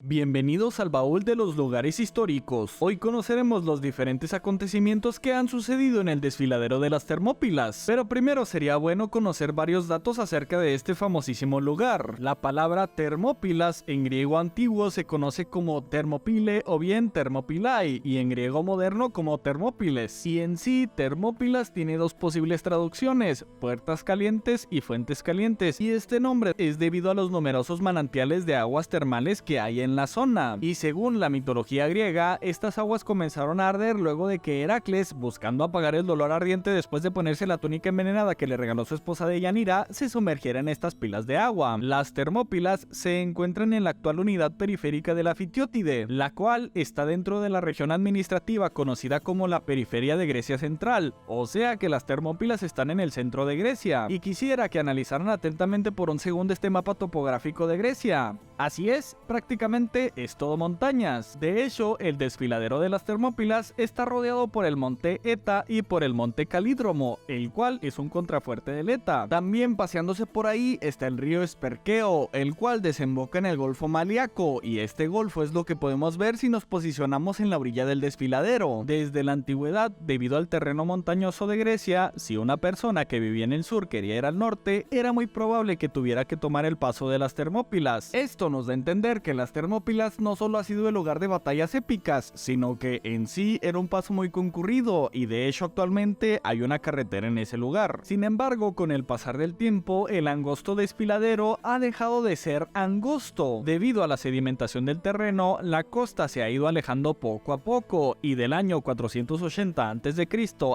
Bienvenidos al baúl de los lugares históricos. Hoy conoceremos los diferentes acontecimientos que han sucedido en el desfiladero de las Termópilas. Pero primero sería bueno conocer varios datos acerca de este famosísimo lugar. La palabra Termópilas en griego antiguo se conoce como Termopile o bien Termopilai y en griego moderno como Termópiles. Y en sí, Termópilas tiene dos posibles traducciones, puertas calientes y fuentes calientes. Y este nombre es debido a los numerosos manantiales de aguas termales que hay en la zona, y según la mitología griega, estas aguas comenzaron a arder luego de que Heracles, buscando apagar el dolor ardiente después de ponerse la túnica envenenada que le regaló su esposa Deyanira, se sumergiera en estas pilas de agua. Las Termópilas se encuentran en la actual unidad periférica de la Fitiótide, la cual está dentro de la región administrativa conocida como la periferia de Grecia Central, o sea que las Termópilas están en el centro de Grecia, y quisiera que analizaran atentamente por un segundo este mapa topográfico de Grecia. Así es, prácticamente es todo montañas. De hecho, el desfiladero de las Termópilas está rodeado por el monte Eta y por el monte Calídromo, el cual es un contrafuerte del Eta. También paseándose por ahí está el río Esperqueo, el cual desemboca en el Golfo Maliaco, y este golfo es lo que podemos ver si nos posicionamos en la orilla del desfiladero. Desde la antigüedad, debido al terreno montañoso de Grecia, si una persona que vivía en el sur quería ir al norte, era muy probable que tuviera que tomar el paso de las Termópilas. Esto nos da a entender que las Termópilas no solo ha sido el lugar de batallas épicas, sino que en sí era un paso muy concurrido y de hecho actualmente hay una carretera en ese lugar. Sin embargo, con el pasar del tiempo, el angosto desfiladero ha dejado de ser angosto. Debido a la sedimentación del terreno, la costa se ha ido alejando poco a poco y del año 480 a.C.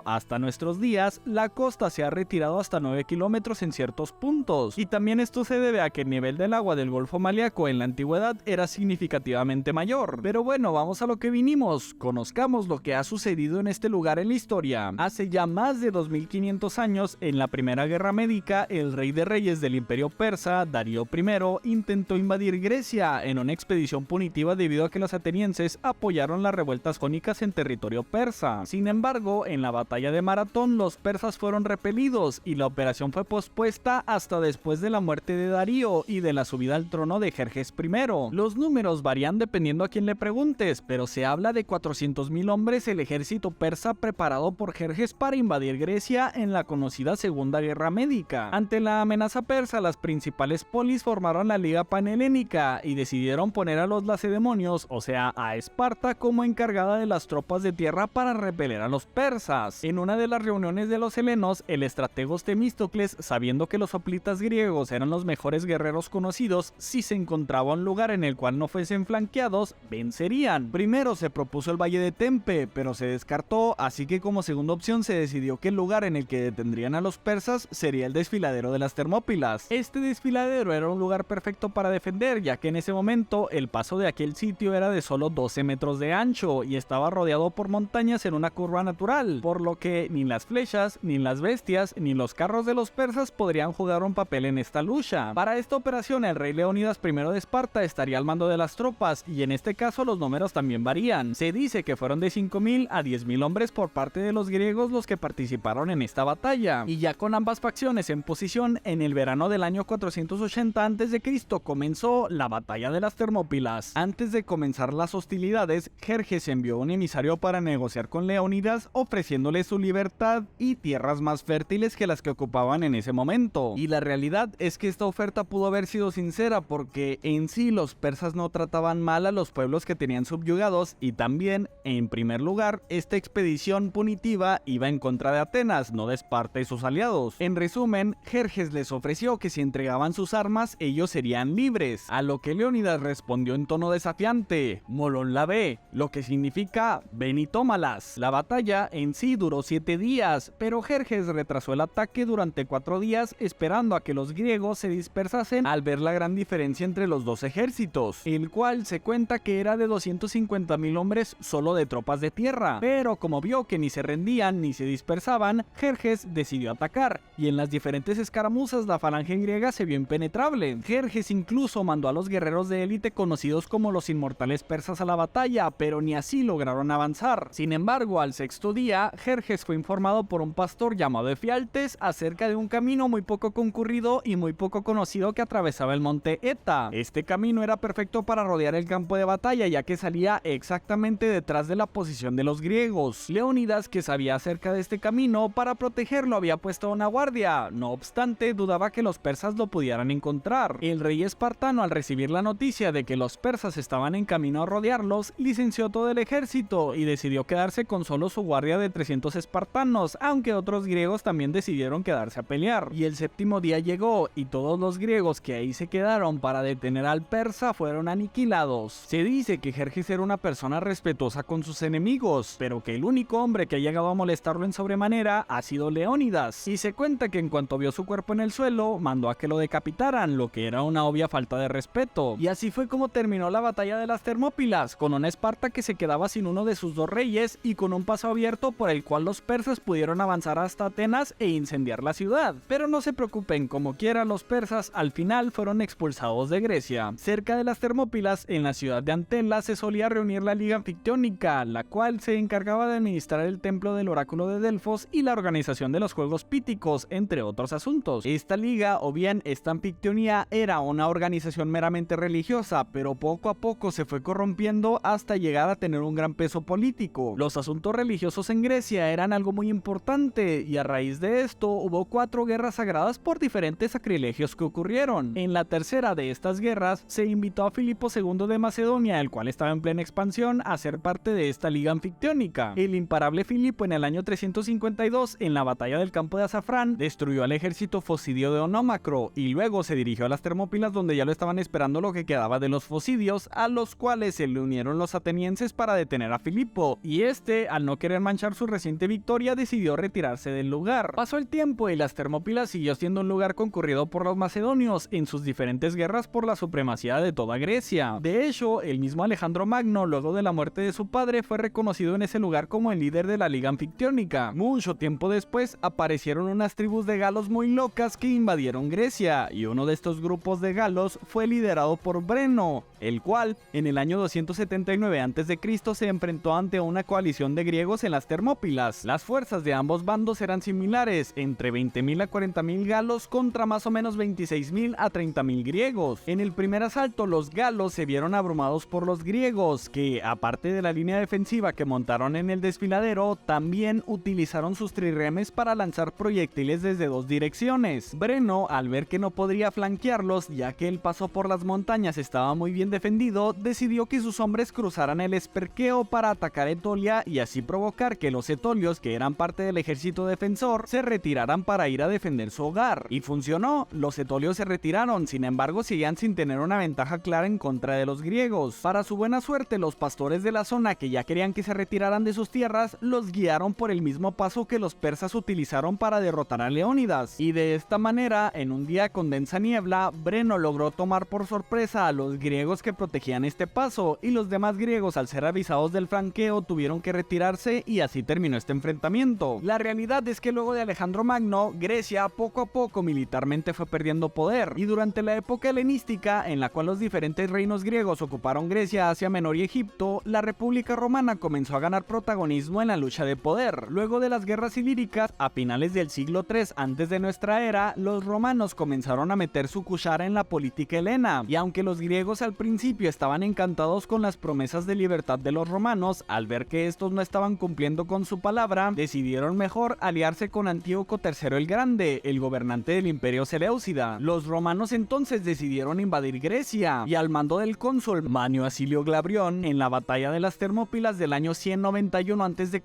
hasta nuestros días, la costa se ha retirado hasta 9 kilómetros en ciertos puntos. Y también esto se debe a que el nivel del agua del Golfo Maliaco en la antigüedad era significativamente mayor. Pero bueno, vamos a lo que vinimos. Conozcamos lo que ha sucedido en este lugar en la historia. Hace ya más de 2500 años, en la Primera Guerra Médica, el rey de reyes del Imperio Persa, Darío I, intentó invadir Grecia en una expedición punitiva debido a que los atenienses apoyaron las revueltas jónicas en territorio persa. Sin embargo, en la batalla de Maratón, los persas fueron repelidos y la operación fue pospuesta hasta después de la muerte de Darío y de la subida al trono de Jerjes I. Los números varían dependiendo a quien le preguntes, pero se habla de 400.000 hombres el ejército persa preparado por Jerjes para invadir Grecia en la conocida Segunda Guerra Médica. Ante la amenaza persa, las principales polis formaron la Liga Panhelénica y decidieron poner a los lacedemonios, o sea, a Esparta, como encargada de las tropas de tierra para repeler a los persas. En una de las reuniones de los helenos, el estratego Temístocles, sabiendo que los hoplitas griegos eran los mejores guerreros conocidos, si se encontraba un lugar en el cual no fuesen flanqueados, vencerían. Primero se propuso el Valle de Tempe, pero se descartó, así que como segunda opción se decidió que el lugar en el que detendrían a los persas sería el desfiladero de las Termópilas. Este desfiladero era un lugar perfecto para defender, ya que en ese momento el paso de aquel sitio era de solo 12 metros de ancho y estaba rodeado por montañas en una curva natural, por lo que ni las flechas, ni las bestias, ni los carros de los persas podrían jugar un papel en esta lucha. Para esta operación, el rey Leónidas I de Esparta estaría al mando de las tropas, y en este caso los números también varían. Se dice que fueron de 5.000 a 10.000 hombres por parte de los griegos los que participaron en esta batalla, y ya con ambas facciones en posición, en el verano del año 480 a.C. comenzó la batalla de las Termópilas. Antes de comenzar las hostilidades, Jerjes envió un emisario para negociar con Leónidas, ofreciéndole su libertad y tierras más fértiles que las que ocupaban en ese momento. Y la realidad es que esta oferta pudo haber sido sincera, porque en sí los persas no trataban mal a los pueblos que tenían subyugados, y también, en primer lugar, esta expedición punitiva iba en contra de Atenas, no de Esparta y sus aliados. En resumen, Jerjes les ofreció que si entregaban sus armas, ellos serían libres, a lo que Leónidas respondió en tono desafiante: Molón la ve, lo que significa ven y tómalas. La batalla en sí duró 7 días, pero Jerjes retrasó el ataque durante 4 días, esperando a que los griegos se dispersasen al ver la gran diferencia entre los dos ejércitos, el cual se cuenta que era de 250.000 hombres solo de tropas de tierra. Pero como vio que ni se rendían ni se dispersaban, Jerjes decidió atacar, y en las diferentes escaramuzas la falange griega se vio impenetrable. Jerjes incluso mandó a los guerreros de élite conocidos como los inmortales persas a la batalla, pero ni así lograron avanzar. Sin embargo, al sexto día, Jerjes fue informado por un pastor llamado Efialtes acerca de un camino muy poco concurrido y muy poco conocido que atravesaba el monte Eta. Este camino era perfecto para rodear el campo de batalla, ya que salía exactamente detrás de la posición de los griegos. Leónidas, que sabía acerca de este camino, para protegerlo había puesto una guardia. No obstante, dudaba que los persas lo pudieran encontrar. El rey espartano, al recibir la noticia de que los persas estaban en camino a rodearlos, licenció todo el ejército y decidió quedarse con solo su guardia de 300 espartanos, aunque otros griegos también decidieron quedarse a pelear. Y el séptimo día llegó, y todos los griegos que ahí se quedaron para detener al persa fueron aniquilados. Se dice que Jerjes era una persona respetuosa con sus enemigos, pero que el único hombre que ha llegado a molestarlo en sobremanera ha sido Leónidas, y se cuenta que en cuanto vio su cuerpo en el suelo, mandó a que lo decapitaran, lo que era una obvia falta de respeto. Y así fue como terminó la batalla de las Termópilas, con una Esparta que se quedaba sin uno de sus dos reyes y con un paso abierto por el cual los persas pudieron avanzar hasta Atenas e incendiar la ciudad. Pero no se preocupen, como quiera, los persas al final fueron expulsados de Grecia. Cerca de las Termópilas, en la ciudad de Antela, se solía reunir la Liga Anfictiónica, la cual se encargaba de administrar el templo del oráculo de Delfos y la organización de los Juegos Píticos, entre otros asuntos. Esta liga, o bien esta Anfictionía, era una organización meramente religiosa, pero poco a poco se fue corrompiendo hasta llegar a tener un gran peso político. Los asuntos religiosos en Grecia eran algo muy importante, y a raíz de esto hubo 4 guerras sagradas por diferentes sacrilegios que ocurrieron. En la tercera de estas guerras se invitó a Filipo II de Macedonia, el cual estaba en plena expansión, a ser parte de esta liga anfictiónica. El imparable Filipo, en el año 352, en la batalla del campo de Azafrán, destruyó al ejército fosidio de Onómacro y luego se dirigió a las Termópilas, donde ya lo estaban esperando lo que quedaba de los fosidios, a los cuales se le unieron los atenienses para detener a Filipo, y este, al no querer manchar su reciente victoria, decidió retirarse del lugar. Pasó el tiempo y las Termópilas siguió siendo un lugar concurrido por los macedonios en sus diferentes guerras por la supremacía de toda Grecia. De hecho, el mismo Alejandro Magno, luego de la muerte de su padre, fue reconocido en ese lugar como el líder de la Liga Anfictiónica. Mucho tiempo después aparecieron unas tribus de galos muy locas que invadieron Grecia, y uno de estos grupos de galos fue liderado por Breno, el cual en el año 279 a.C. se enfrentó ante una coalición de griegos en las Termópilas. Las fuerzas de ambos bandos eran similares, entre 20.000 a 40.000 galos contra más o menos 26.000 a 30.000 griegos. En el primer asalto, los galos se vieron abrumados por los griegos, que aparte de la línea defensiva que montaron en el desfiladero, también utilizaron sus trirremes para lanzar proyectiles desde 2 direcciones. Breno, al ver que no podría flanquearlos, ya que el paso por las montañas estaba muy bien defendido, decidió que sus hombres cruzaran el Esperqueo para atacar Etolia y así provocar que los etolios, que eran parte del ejército defensor, se retiraran para ir a defender su hogar. Y funcionó, los etolios se retiraron, sin embargo seguían sin tener una ventaja clara en contra de los griegos. Para su buena suerte, los pastores de la zona, que ya querían que se retiraran de sus tierras, los guiaron por el mismo paso que los persas utilizaron para derrotar a Leónidas. Y de esta manera, en un día con densa niebla, Breno logró tomar por sorpresa a los griegos que protegían este paso, y los demás griegos, al ser avisados del flanqueo, tuvieron que retirarse, y así terminó este enfrentamiento. La realidad es que luego de Alejandro Magno, Grecia poco a poco militarmente fue perdiendo poder, y durante la época helenística, en la cual los diferentes reinos griegos ocuparon Grecia, Asia Menor y Egipto, la República Romana comenzó a ganar protagonismo en la lucha de poder. Luego de las guerras ilíricas, a finales del siglo III antes de nuestra era, los romanos comenzaron a meter su cuchara en la política helena, y aunque los griegos al principio estaban encantados con las promesas de libertad de los romanos, al ver que estos no estaban cumpliendo con su palabra, decidieron mejor aliarse con Antíoco III el Grande, el gobernante del Imperio Seleucida. Los romanos entonces decidieron invadir Grecia, y al mando del cónsul Manio Acilio Glabrión, en la batalla de las Termópilas del año 191 a.C.,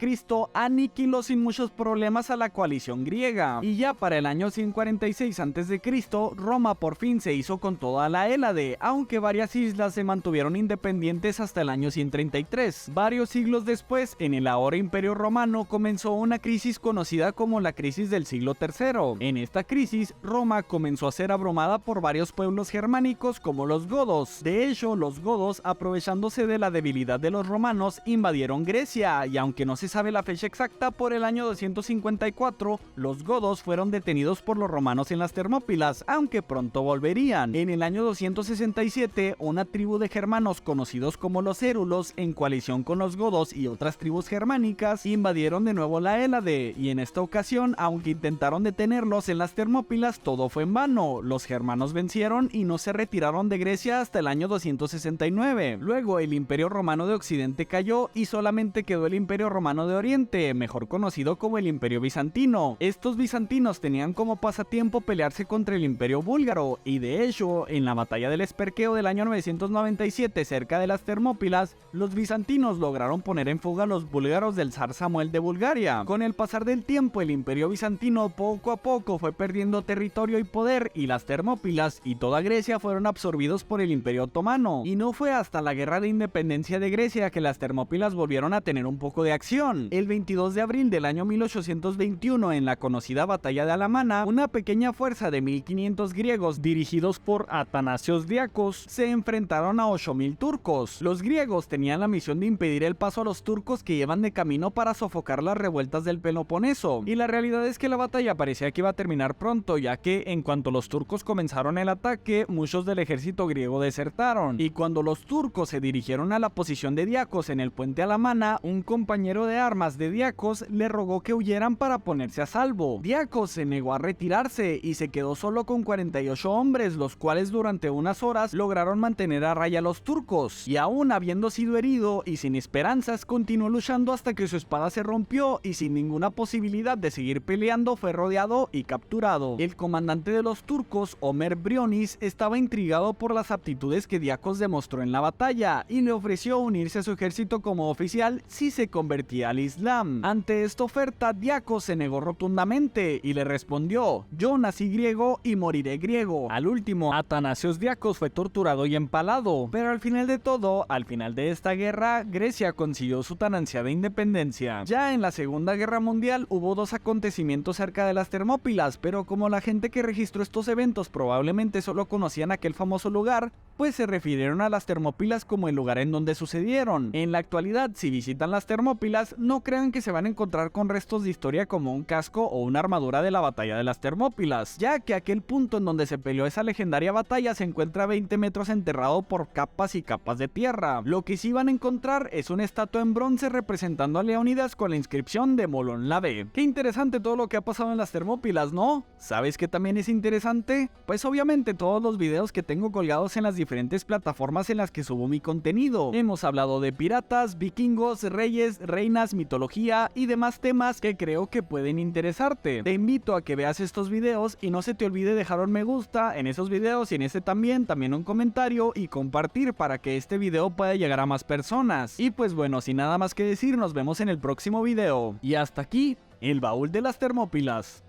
aniquiló sin muchos problemas a la coalición griega. Y ya para el año 146 a.C., Roma por fin se hizo con toda la Hélade, aunque varias islas se mantuvieron independientes hasta el año 133. Varios siglos después, en el ahora Imperio Romano, comenzó una crisis conocida como la crisis del siglo III. En esta crisis, Roma comenzó a ser abrumada por varios pueblos germánicos como los godos. De hecho, los godos, aprovechándose de la debilidad de los romanos, invadieron Grecia, y aunque no se sabe la fecha exacta, por el año 254, los godos fueron detenidos por los romanos en las Termópilas, aunque pronto volverían. En el año 267, una tribu de germanos conocidos como los érulos, en coalición con los godos y otras tribus germánicas, invadieron de nuevo la Hélade, y en esta ocasión, aunque intentaron detenerlos en las Termópilas, todo fue en vano. Los germanos vencieron y no se retiraron de Grecia hasta el año 269. Luego el Imperio Romano de Occidente cayó y solamente quedó el Imperio Romano de Oriente, mejor conocido como el Imperio Bizantino. Estos bizantinos tenían como pasatiempo pelearse contra el Imperio Búlgaro y de hecho, en la batalla del Esperqueo del año 997 cerca de las Termópilas, los bizantinos lograron poner en fuga a los búlgaros del zar Samuel de Bulgaria. Con el pasar del tiempo, el Imperio Bizantino poco a poco fue perdiendo territorio y poder y las Termópilas y toda Grecia fueron absorbidos por el Imperio Otomano. Y no fue hasta la Guerra de Independencia de Grecia que las Termópilas volvieron a tener un poco de acción. El 22 de abril del año 1821, en la conocida Batalla de Alamana, una pequeña fuerza de 1500 griegos dirigidos por Atanasios Diakos se enfrentaron a 8000 turcos. Los griegos tenían la misión de impedir el paso a los turcos que iban de camino para sofocar las revueltas del Peloponeso. Y la realidad es que la batalla parecía que iba a terminar pronto, ya que en cuanto los turcos comenzaron el ataque, muchos del ejército griego desertaron. Y cuando los turcos se dirigieron a la posición de Diakos en el puente Alamana, un compañero de armas de Diakos le rogó que huyeran para ponerse a salvo. Diakos se negó a retirarse y se quedó solo con 48 hombres, los cuales durante unas horas lograron mantener a raya a los turcos. Y aún habiendo sido herido y sin esperanzas, continuó luchando hasta que su espada se rompió y sin ninguna posibilidad de seguir peleando fue rodeado y capturado. El comandante de los turcos, Ömer Brionis, estaba intrigado por las aptitudes que Diakos demostró en la batalla y le ofreció unirse a su ejército como oficial si se convertía al Islam. Ante esta oferta, Diakos se negó rotundamente y le respondió: yo nací griego y moriré griego. Al último, Atanasios Diakos fue torturado y empalado, pero al final de todo, al final de esta guerra, Grecia consiguió su tan ansiada independencia. Ya en la Segunda Guerra Mundial hubo dos acontecimientos cerca de las Termópilas, pero como la gente que registró estos eventos probablemente solo conocían aquel famoso lugar, pues se refirieron a las Termópilas como el lugar en donde sucedieron. En la actualidad, si visitan las Termópilas, no crean que se van a encontrar con restos de historia como un casco o una armadura de la batalla de las Termópilas, ya que aquel punto en donde se peleó esa legendaria batalla se encuentra a 20 metros enterrado por capas y capas de tierra. Lo que sí van a encontrar es una estatua en bronce representando a Leónidas con la inscripción de Molón Labe. Qué interesante todo lo que ha pasado en las Termópilas, ¿no? ¿Sabes qué también es interesante? Pues obviamente todos los videos que tengo colgados en las diferentes plataformas en las que subo mi contenido. Hemos hablado de piratas, vikingos, reyes, reinas, mitología y demás temas que creo que pueden interesarte. Te invito a que veas estos videos y no se te olvide dejar un me gusta en esos videos y en este también un comentario y compartir para que este video pueda llegar a más personas. Y pues bueno, sin nada más que decir, nos vemos en el próximo video. Y hasta aquí, el baúl de las Termópilas.